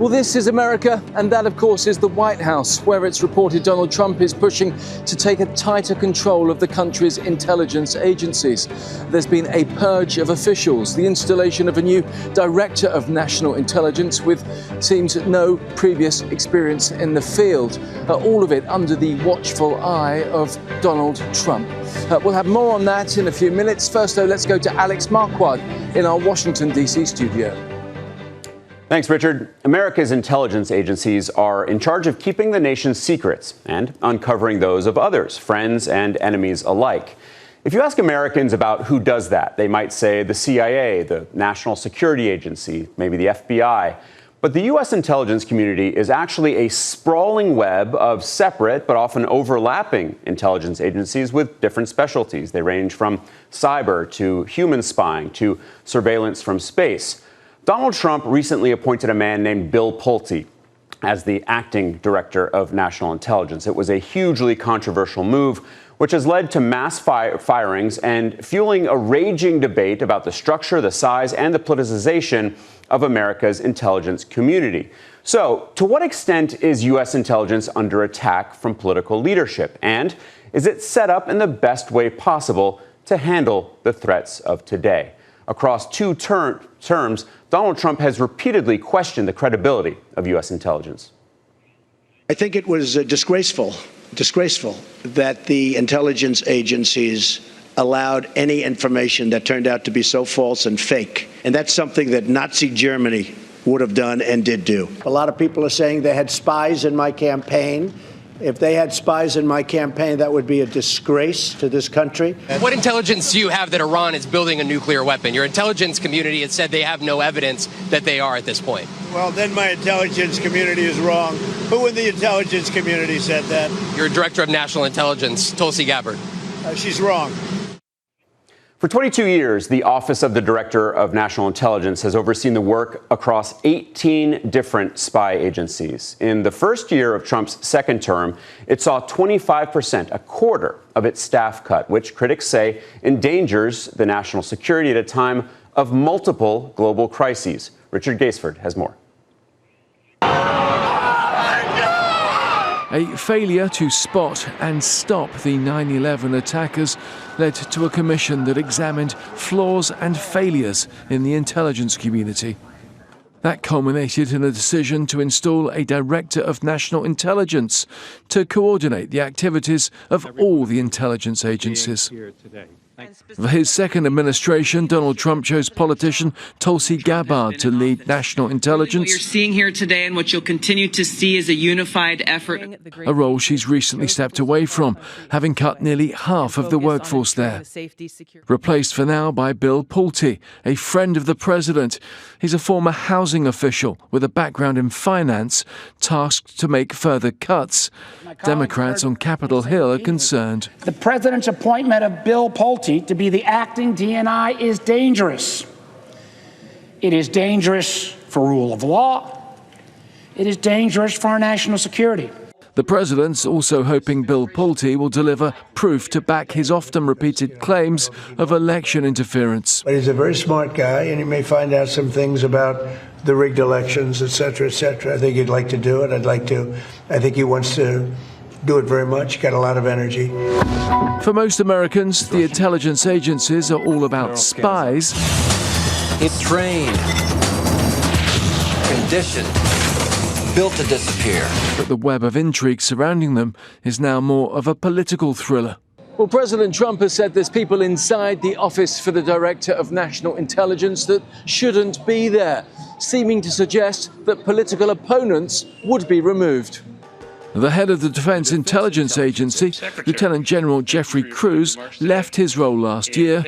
Well, this is America, and that, of course, is the White House, where it's reported Donald Trump is pushing to take a tighter control of the country's intelligence agencies. There's been a purge of officials, the installation of a new director of national intelligence with, seems, no previous experience in the field. All of it under the watchful eye of Donald Trump. We'll have more on that in a few minutes. First, though, let's go to Alex Marquardt in our Washington, D.C. studio. Thanks, Richard. America's intelligence agencies are in charge of keeping the nation's secrets and uncovering those of others, friends and enemies alike. If you ask Americans about who does that, they might say the CIA, the National Security Agency, maybe the FBI. But the U.S. intelligence community is actually a sprawling web of separate but often overlapping intelligence agencies with different specialties. They range from cyber to human spying to surveillance from space. Donald Trump recently appointed a man named Bill Pulte as the acting director of national intelligence. It was a hugely controversial move, which has led to mass firings and fueling a raging debate about the structure, the size, and the politicization of America's intelligence community. So, to what extent is U.S. intelligence under attack from political leadership? And is it set up in the best way possible to handle the threats of today? Across two terms, Donald Trump has repeatedly questioned the credibility of U.S. intelligence. I think it was disgraceful that the intelligence agencies allowed any information that turned out to be so false and fake. And that's something that Nazi Germany would have done and did do. A lot of people are saying they had spies in my campaign. If they had spies in my campaign, that would be a disgrace to this country. What intelligence do you have that Iran is building a nuclear weapon? Your intelligence community has said they have no evidence that they are at this point. Well, then my intelligence community is wrong. Who in the intelligence community said that? Your director of national intelligence, Tulsi Gabbard. She's wrong. For 22 years, the Office of the Director of National Intelligence has overseen the work across 18 different spy agencies. In the first year of Trump's second term, it saw 25%, a quarter of its staff cut, which critics say endangers the national security at a time of multiple global crises. Richard Gaisford has more. A failure to spot and stop the 9/11 attackers led to a commission that examined flaws and failures in the intelligence community. That culminated in a decision to install a director of national intelligence to coordinate the activities of all the intelligence agencies. For his second administration, Donald Trump chose politician Tulsi Gabbard to lead national intelligence. What you're seeing here today and what you'll continue to see is a unified effort. A role she's recently stepped away from, having cut nearly half of the workforce there. Replaced for now by Bill Pulte, a friend of the president. He's a former housing official with a background in finance, tasked to make further cuts. Democrats on Capitol Hill are concerned. The president's appointment of Bill Pulte to be the acting DNI is dangerous. It is dangerous for rule of law. It is dangerous for our national security. The president's also hoping Bill Pulte will deliver proof to back his often repeated claims of election interference. But he's a very smart guy, and he may find out some things about the rigged elections, et cetera, et cetera. I think he'd like to do it. I think he wants to do it very much. Got a lot of energy. For most Americans, the intelligence agencies are all about spies. It's trained, conditioned, built to disappear. But the web of intrigue surrounding them is now more of a political thriller. Well, President Trump has said there's people inside the Office for the Director of National Intelligence that shouldn't be there, seeming to suggest that political opponents would be removed. The head of the Defense Intelligence Agency, Lieutenant General Jeffrey Cruz, left his role last year,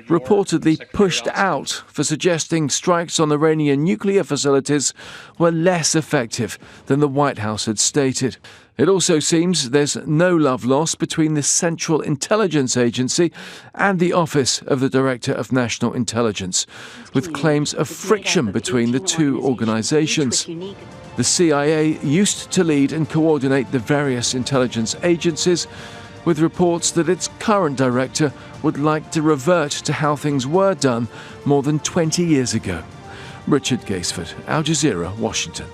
reportedly pushed out for suggesting strikes on Iranian nuclear facilities were less effective than the White House had stated. It also seems there's no love lost between the Central Intelligence Agency and the Office of the Director of National Intelligence, with claims of friction between the two organizations. The CIA used to lead and coordinate the various intelligence agencies, with reports that its current director would like to revert to how things were done more than 20 years ago. Richard Gaisford, Al Jazeera, Washington.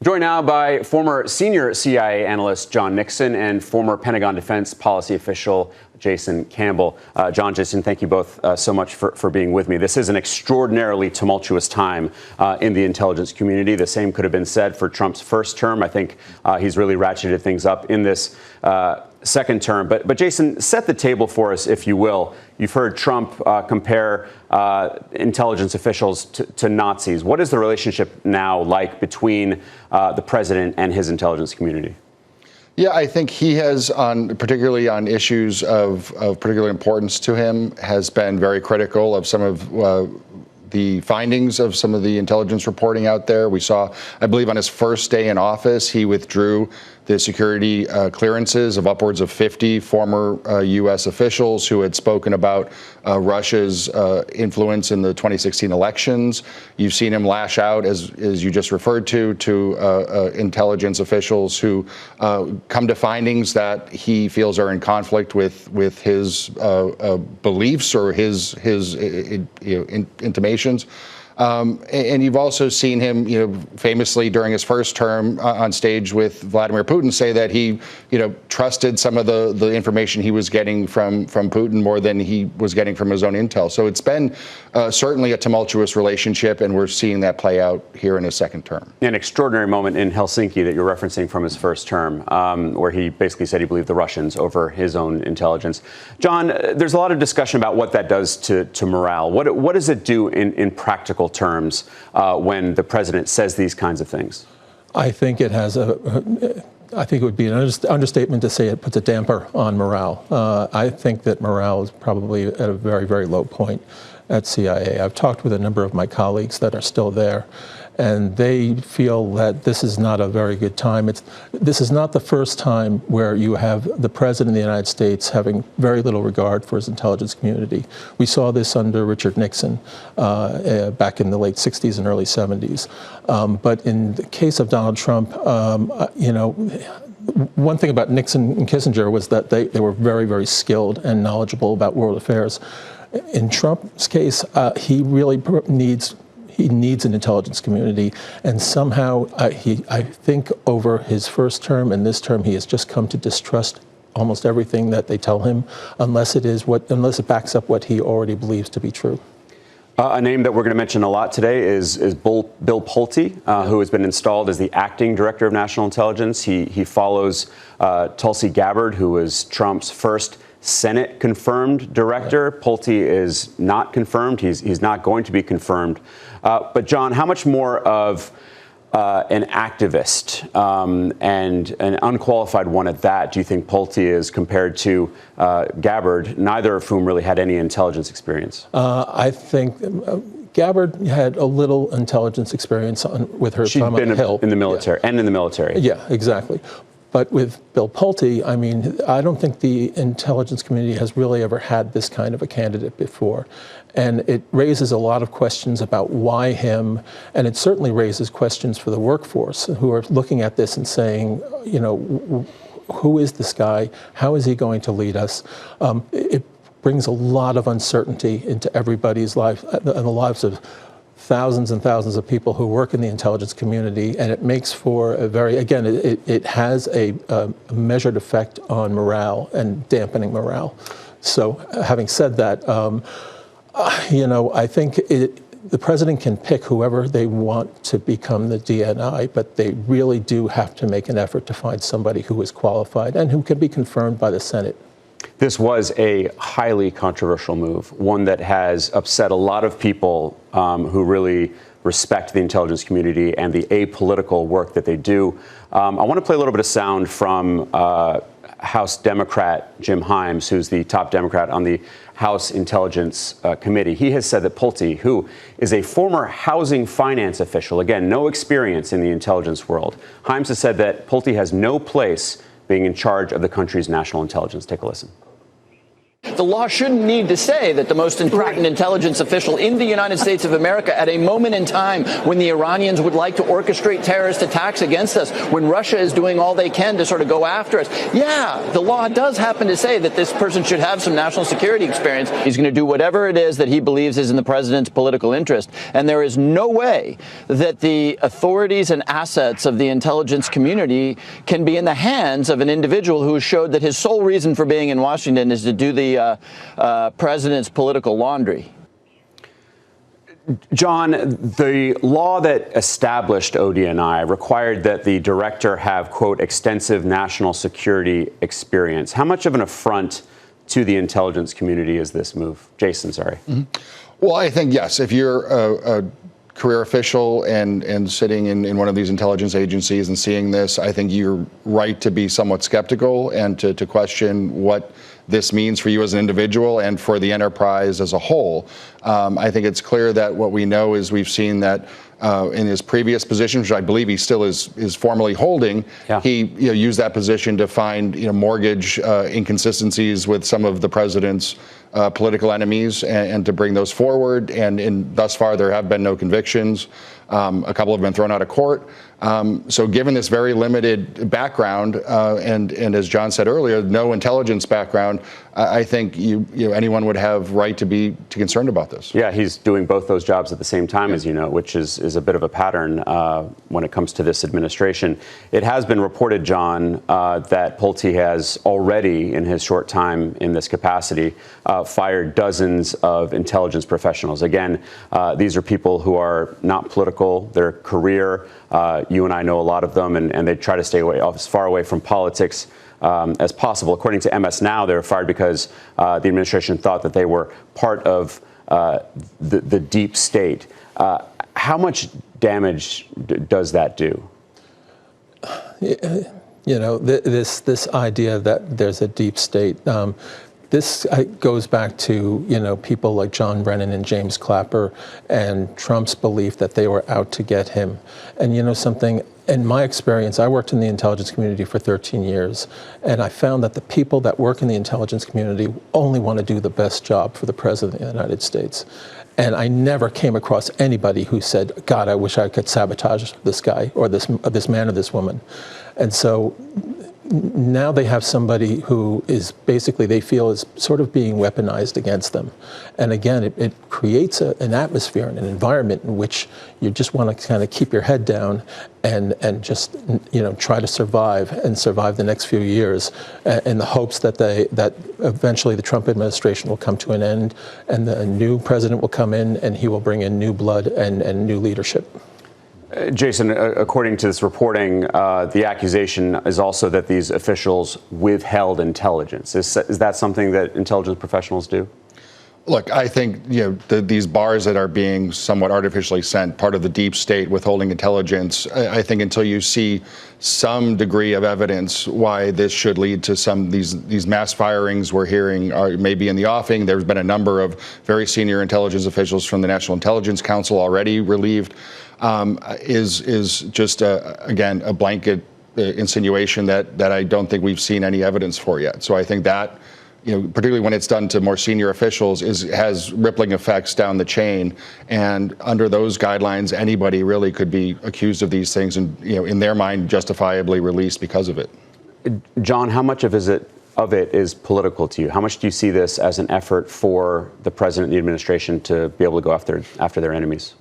Joined now by former senior CIA analyst John Nixon and former Pentagon Defense Policy official Jason Campbell. John, Jason, thank you both so much for being with me. This is an extraordinarily tumultuous time in the intelligence community. The same could have been said for Trump's first term. I think he's really ratcheted things up in this second term. But Jason, set the table for us, if you will. You've heard Trump compare intelligence officials to Nazis. What is the relationship now like between the president and his intelligence community? Yeah, I think he has, particularly on issues of particular importance to him, has been very critical of some of the findings of some of the intelligence reporting out there. We saw, I believe, on his first day in office, he withdrew the security clearances of upwards of 50 former U.S. officials who had spoken about Russia's influence in the 2016 elections. You've seen him lash out, as you just referred to intelligence officials who come to findings that he feels are in conflict with his beliefs or his intimations. And you've also seen him, famously during his first term on stage with Vladimir Putin say that he, trusted some of the information he was getting from Putin more than he was getting from his own intel. So it's been certainly a tumultuous relationship, and we're seeing that play out here in his second term. An extraordinary moment in Helsinki that you're referencing from his first term, where he basically said he believed the Russians over his own intelligence. John, there's a lot of discussion about what that does to morale. What does it do in practical terms when the president says these kinds of things? I think it has I think it would be an understatement to say it puts a damper on morale. I think that morale is probably at a very, very low point at CIA. I've talked with a number of my colleagues that are still there, and they feel that this is not a very good time. This is not the first time where you have the President of the United States having very little regard for his intelligence community. We saw this under Richard Nixon back in the late 60s and early 70s. But in the case of Donald Trump, one thing about Nixon and Kissinger was that they were very, very skilled and knowledgeable about world affairs. In Trump's case, he really needs an intelligence community, and somehow I think over his first term and this term, he has just come to distrust almost everything that they tell him, unless it backs up what he already believes to be true. A name that we're going to mention a lot today is Bill Pulte, who has been installed as the acting director of national intelligence. He follows Tulsi Gabbard, who was Trump's first Senate confirmed director. Right. Pulte is not confirmed. He's not going to be confirmed. But John, how much more of an activist and an unqualified one at that do you think Pulte is compared to Gabbard, neither of whom really had any intelligence experience? I think Gabbard had a little intelligence experience with her time on the Hill. In the military, and in the military. Yeah, exactly. But with Bill Pulte, I mean, I don't think the intelligence community has really ever had this kind of a candidate before. And it raises a lot of questions about why him, and it certainly raises questions for the workforce who are looking at this and saying, who is this guy? How is he going to lead us? It brings a lot of uncertainty into everybody's life, and the lives of thousands and thousands of people who work in the intelligence community, and it makes for a very, again, it has a measured effect on morale and dampening morale. So having said that, I think the president can pick whoever they want to become the DNI, but they really do have to make an effort to find somebody who is qualified and who can be confirmed by the Senate. This was a highly controversial move, one that has upset a lot of people who really respect the intelligence community and the apolitical work that they do. I want to play a little bit of sound from House Democrat Jim Himes, who's the top Democrat on the House Intelligence Committee. He has said that Pulte, who is a former housing finance official, again, no experience in the intelligence world, Himes has said that Pulte has no place being in charge of the country's national intelligence. Take a listen. The law shouldn't need to say that the most important intelligence official in the United States of America at a moment in time when the Iranians would like to orchestrate terrorist attacks against us, when Russia is doing all they can to sort of go after us. Yeah, the law does happen to say that this person should have some national security experience. He's going to do whatever it is that he believes is in the president's political interest. And there is no way that the authorities and assets of the intelligence community can be in the hands of an individual who showed that his sole reason for being in Washington is to do the president's political laundry. John, the law that established ODNI required that the director have, quote, extensive national security experience. How much of an affront to the intelligence community is this move? Jason, sorry. Well, I think, yes, if you're a career official and sitting in one of these intelligence agencies and seeing this, I think you're right to be somewhat skeptical and to question what this means for you as an individual and for the enterprise as a whole. I think it's clear that what we know is we've seen that in his previous position, which I believe he still is formally holding, he used that position to find mortgage inconsistencies with some of the president's political enemies and to bring those forward. And thus far, there have been no convictions. A couple have been thrown out of court. So given this very limited background, and as John said earlier, no intelligence background, I think anyone would have right to be concerned about this. Yeah, he's doing both those jobs at the same time, as you know, which is a bit of a pattern when it comes to this administration. It has been reported, John, that Pulte has already, in his short time in this capacity, fired dozens of intelligence professionals. Again, these are people who are not political, they're career. You and I know a lot of them, and they try to stay as far away from politics as possible. According to MS Now, they were fired because the administration thought that they were part of the deep state. How much damage does that do? This idea that there's a deep state. This goes back to, people like John Brennan and James Clapper and Trump's belief that they were out to get him. And something, in my experience, I worked in the intelligence community for 13 years, and I found that the people that work in the intelligence community only want to do the best job for the President of the United States. And I never came across anybody who said, God, I wish I could sabotage this guy or this man or this woman. And so now they have somebody who is basically, they feel is sort of being weaponized against them. And again, it creates an atmosphere and an environment in which you just want to kind of keep your head down and just, try to survive the next few years in the hopes that eventually the Trump administration will come to an end and the new president will come in and he will bring in new blood and new leadership. Jason, according to this reporting, the accusation is also that these officials withheld intelligence. Is that something that intelligence professionals do? Look, I think these bars that are being somewhat artificially sent, part of the deep state withholding intelligence. I think until you see some degree of evidence why this should lead to these mass firings we're hearing are maybe in the offing. There's been a number of very senior intelligence officials from the National Intelligence Council already relieved. Is just again a blanket insinuation that I don't think we've seen any evidence for yet. So I think that, particularly when it's done to more senior officials, has rippling effects down the chain. And under those guidelines, anybody really could be accused of these things and, in their mind, justifiably released because of it. John, how much of it is political to you? How much do you see this as an effort for the president and the administration to be able to go after their enemies?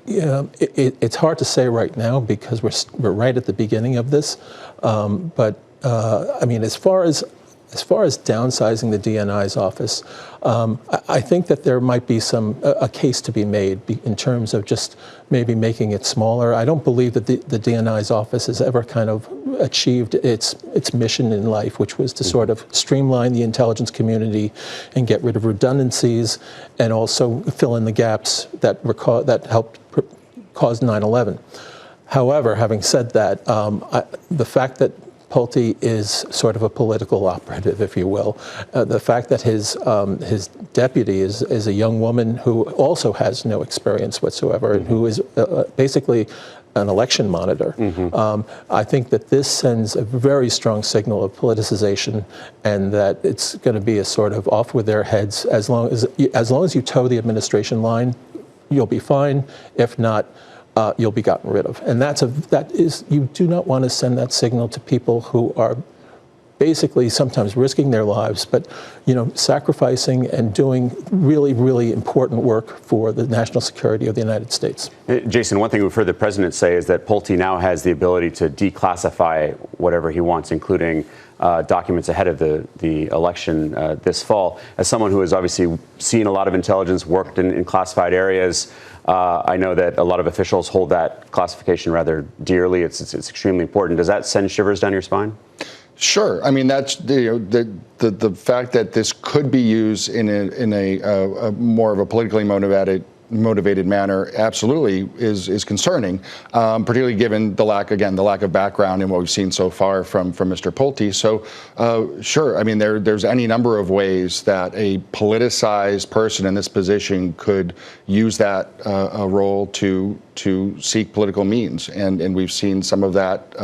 It's hard to say right now because we're right at the beginning of this. But I mean, as far as downsizing the DNI's office, I think that there might be a case to be made in terms of just maybe making it smaller. I don't believe that the DNI's office has ever kind of achieved its mission in life, which was to sort of streamline the intelligence community and get rid of redundancies and also fill in the gaps that helped cause 9/11. However, having said that, the fact that Pulte is sort of a political operative, if you will. The fact that his deputy is a young woman who also has no experience whatsoever and who is basically an election monitor. I think that this sends a very strong signal of politicization, and that it's going to be a sort of off with their heads. As long as you toe the administration line, you'll be fine. If not, you'll be gotten rid of. And you do not want to send that signal to people who are basically sometimes risking their lives, but sacrificing and doing really, really important work for the national security of the United States. Jason, one thing we've heard the president say is that Pulte now has the ability to declassify whatever he wants, including documents ahead of the election this fall. As someone who has obviously seen a lot of intelligence, worked in classified areas, I know that a lot of officials hold that classification rather dearly. It's extremely important. Does that send shivers down your spine? Sure. I mean, that's the fact that this could be used in a more of a politically motivated manner absolutely is concerning, particularly given the lack of background in what we've seen so far from Mr. Pulte. So sure, I mean, there's any number of ways that a politicized person in this position could use that role to seek political means, and we've seen some of that,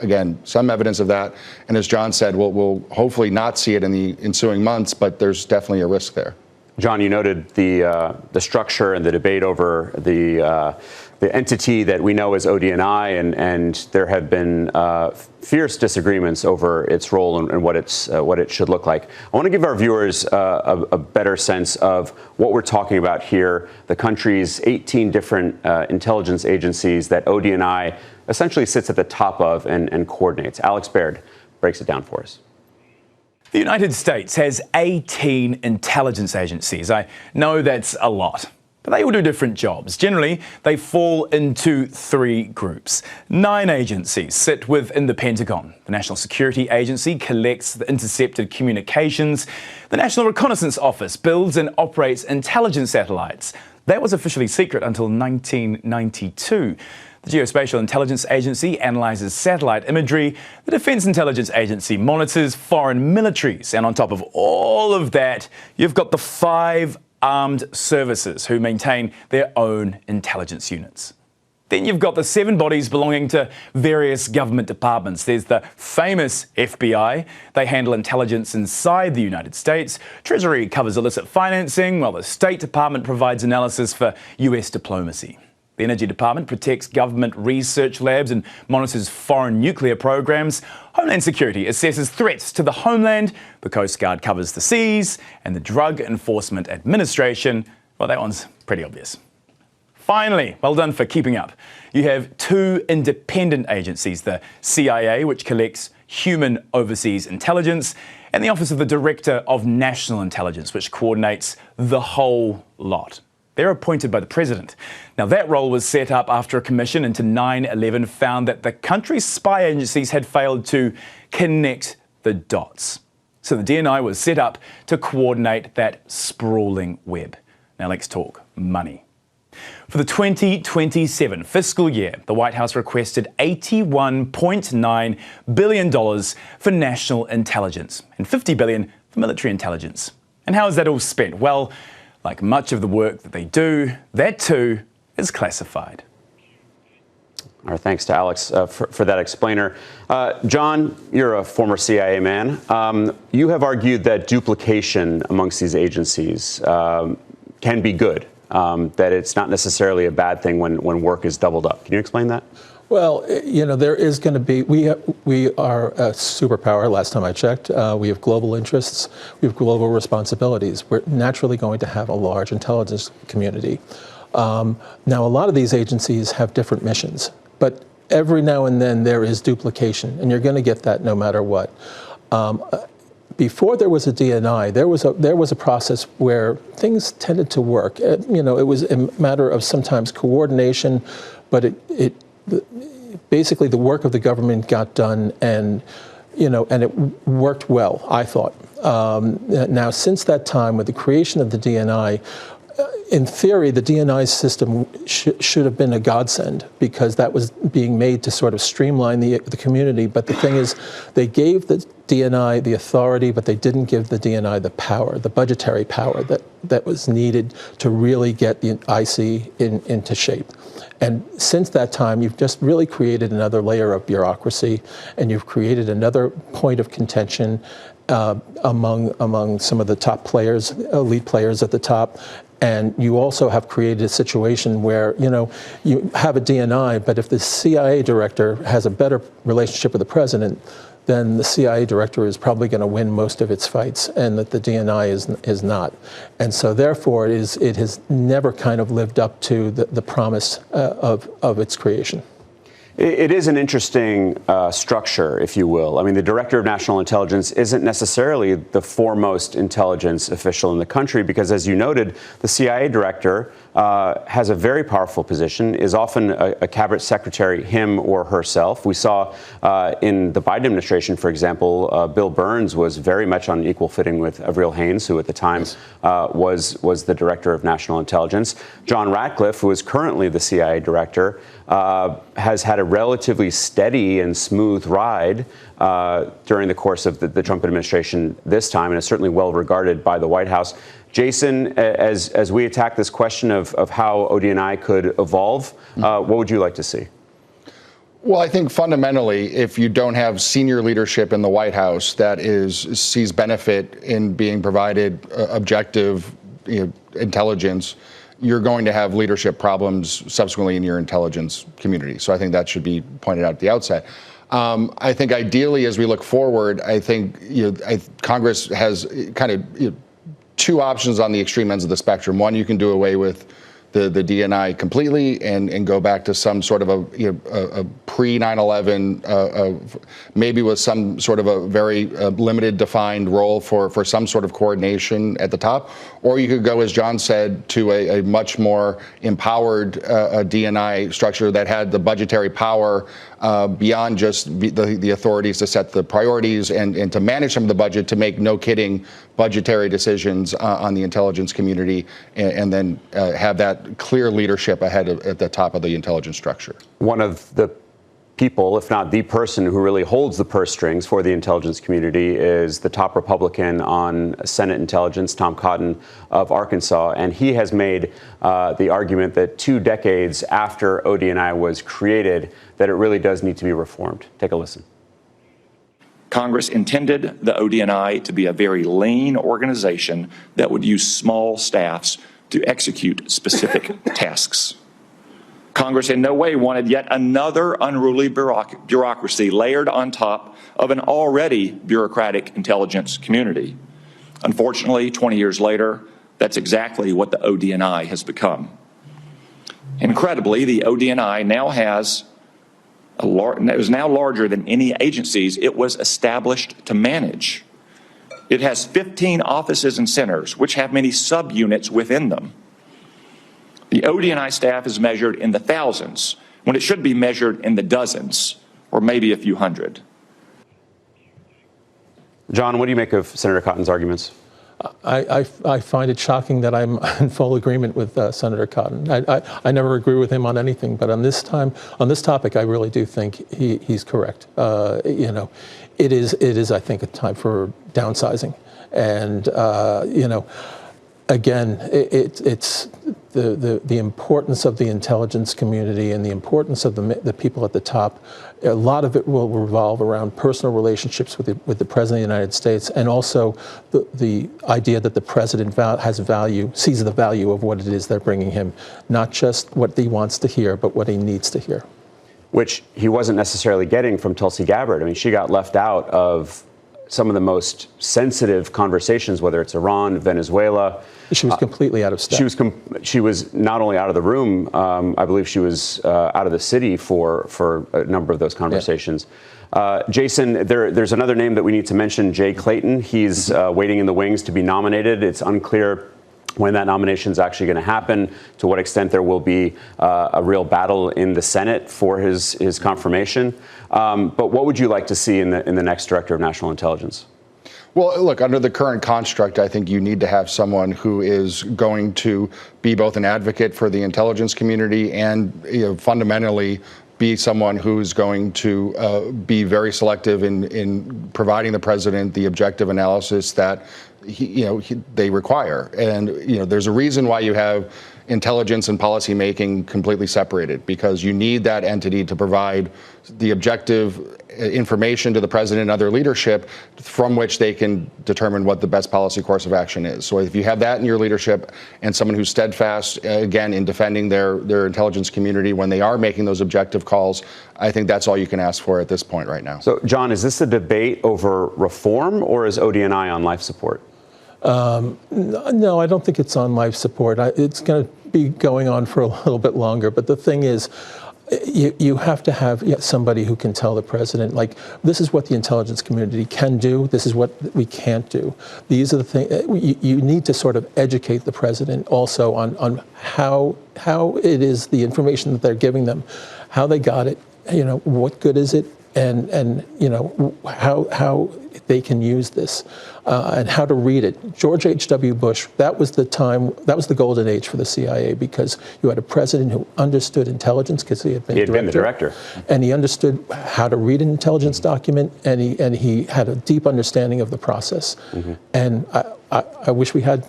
again, some evidence of that, and as John said, we'll hopefully not see it in the ensuing months, but there's definitely a risk there. John, you noted the structure and the debate over the entity that we know as ODNI, and there have been fierce disagreements over its role and what it should look like. I want to give our viewers a better sense of what we're talking about here. The country's 18 different intelligence agencies that ODNI essentially sits at the top of and coordinates. Alex Baird breaks it down for us. The United States has 18 intelligence agencies. I know that's a lot, but they all do different jobs. Generally, they fall into three groups. 9 agencies sit within the Pentagon. The National Security Agency collects the intercepted communications. The National Reconnaissance Office builds and operates intelligence satellites. That was officially secret until 1992. The Geospatial Intelligence Agency analyzes satellite imagery. The Defense Intelligence Agency monitors foreign militaries. And on top of all of that, you've got the 5 armed services who maintain their own intelligence units. Then you've got the 7 bodies belonging to various government departments. There's the famous FBI. They handle intelligence inside the United States. Treasury covers illicit financing, while the State Department provides analysis for US diplomacy. The Energy Department protects government research labs and monitors foreign nuclear programs. Homeland Security assesses threats to the homeland. The Coast Guard covers the seas. And the Drug Enforcement Administration, well, that one's pretty obvious. Finally, well done for keeping up. You have 2 independent agencies, the CIA, which collects human overseas intelligence, and the Office of the Director of National Intelligence, which coordinates the whole lot. They're appointed by the president. Now, that role was set up after a commission into 9/11 found that the country's spy agencies had failed to connect the dots. So the DNI was set up to coordinate that sprawling web. Now let's talk money. For the 2027 fiscal year, the White House requested $81.9 billion for national intelligence and $50 billion for military intelligence. And how is that all spent? Well, like much of the work that they do, that too is classified. Our thanks to Alex for that explainer. John, you're a former CIA man. You have argued that duplication amongst these agencies can be good, that it's not necessarily a bad thing when work is doubled up. Can you explain that? Well, there is going to be, we are a superpower, last time I checked. We have global interests, we have global responsibilities. We're naturally going to have a large intelligence community. Now, a lot of these agencies have different missions, but every now and then there is duplication, and you're going to get that no matter what. Before there was a DNI, there was a process where things tended to work. It was a matter of sometimes coordination, but basically the work of the government got done, and it worked well, I thought. Now, since that time, with the creation of the DNI, in theory, the DNI system should have been a godsend, because that was being made to sort of streamline the community. But the thing is, they gave the DNI the authority, but they didn't give the DNI the power, the budgetary power that was needed to really get the IC into shape. And since that time, you've just really created another layer of bureaucracy, and you've created another point of contention among some of the top players, elite players at the top. And you also have created a situation where, you know, you have a DNI, but if the CIA director has a better relationship with the president, then the CIA director is probably going to win most of its fights, and that the DNI is not. And so therefore it has never kind of lived up to the promise of its creation. It is an interesting structure, if you will. I mean, the Director of National Intelligence isn't necessarily the foremost intelligence official in the country, because, as you noted, the CIA director has a very powerful position, is often a cabinet secretary, him or herself. We saw in the Biden administration, for example, Bill Burns was very much on equal footing with Avril Haines, who at the time was the Director of National Intelligence. John Ratcliffe, who is currently the CIA director, has had a relatively steady and smooth ride during the course of the Trump administration this time, and is certainly well regarded by the White House. Jason, as we attack this question of how ODNI could evolve, what would you like to see? Well, I think fundamentally, if you don't have senior leadership in the White House that sees benefit in being provided objective intelligence, you're going to have leadership problems subsequently in your intelligence community. So I think that should be pointed out at the outset. I think ideally, as we look forward, I think Congress has kind of two options on the extreme ends of the spectrum. One, you can do away with the DNI completely and go back to some sort of a pre-9/11, maybe with some sort of a very limited defined role for some sort of coordination at the top. Or you could go, as John said, to a much more empowered DNI structure that had the budgetary power beyond just the authorities to set the priorities and to manage some of the budget, to make no kidding budgetary decisions on the intelligence community, and then have that clear leadership ahead at the top of the intelligence structure. One of the people, if not the person who really holds the purse strings for the intelligence community, is the top Republican on Senate intelligence, Tom Cotton of Arkansas. And he has made the argument that 2 decades after ODNI was created, that it really does need to be reformed. Take a listen. Congress intended the ODNI to be a very lean organization that would use small staffs to execute specific tasks. Congress in no way wanted yet another unruly bureaucracy layered on top of an already bureaucratic intelligence community. Unfortunately, 20 years later, that's exactly what the ODNI has become. Incredibly, the ODNI now has is now larger than any agencies it was established to manage. It has 15 offices and centers, which have many subunits within them. The ODNI staff is measured in the thousands, when it should be measured in the dozens, or maybe a few hundred. John, what do you make of Senator Cotton's arguments? I find it shocking that I'm in full agreement with Senator Cotton. I never agree with him on anything, but on this topic, I really do think he's correct. It is, I think, a time for downsizing, and again, it's the importance of the intelligence community and the importance of the people at the top. A lot of it will revolve around personal relationships with the President of the United States, and also the idea that the President sees the value of what it is they're bringing him, not just what he wants to hear, but what he needs to hear. Which he wasn't necessarily getting from Tulsi Gabbard. I mean, she got left out of some of the most sensitive conversations, whether it's Iran, Venezuela. She was completely out of step. She was not only out of the room, I believe she was out of the city for a number of those conversations. Yeah. Jason, there's another name that we need to mention, Jay Clayton. He's waiting in the wings to be nominated. It's unclear when that nomination is actually going to happen, to what extent there will be a real battle in the Senate for his confirmation. But what would you like to see in the next Director of National Intelligence? Well, look, under the current construct, I think you need to have someone who is going to be both an advocate for the intelligence community and, fundamentally be someone who's going to be very selective in providing the president the objective analysis that they require. And there's a reason why you have intelligence and policy making completely separated, because you need that entity to provide the objective information to the president and other leadership from which they can determine what the best policy course of action is. So if you have that in your leadership and someone who's steadfast, again, in defending their intelligence community when they are making those objective calls, I think that's all you can ask for at this point right now. So, John, is this a debate over reform, or is ODNI on life support? No, I don't think it's on life support. It's going to be going on for a little bit longer. But the thing is, you have to have somebody who can tell the president, like, this is what the intelligence community can do. This is what we can't do. These are the things. You need to sort of educate the president also on how it is, the information that they're giving them, how they got it, what good is it, and how they can use this and how to read it. George H.W. Bush, that was the golden age for the CIA, because you had a president who understood intelligence because he had been the director, and he understood how to read an intelligence document, and he had a deep understanding of the process. Mm-hmm. And I wish we had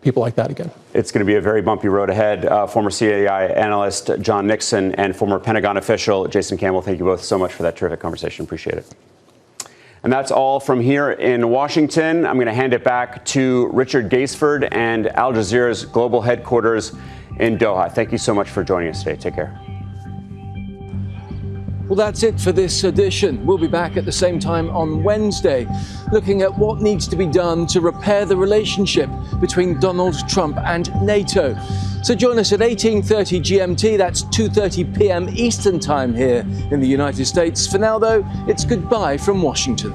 people like that again. It's going to be a very bumpy road ahead. Former CIA analyst John Nixon and former Pentagon official Jason Campbell, thank you both so much for that terrific conversation. Appreciate it. And that's all from here in Washington. I'm going to hand it back to Richard Gaisford and Al Jazeera's global headquarters in Doha. Thank you so much for joining us today. Take care. Well, that's it for this edition. We'll be back at the same time on Wednesday, looking at what needs to be done to repair the relationship between Donald Trump and NATO. So join us at 18:30 GMT, that's 2:30 p.m. Eastern Time here in the United States. For now, though, it's goodbye from Washington.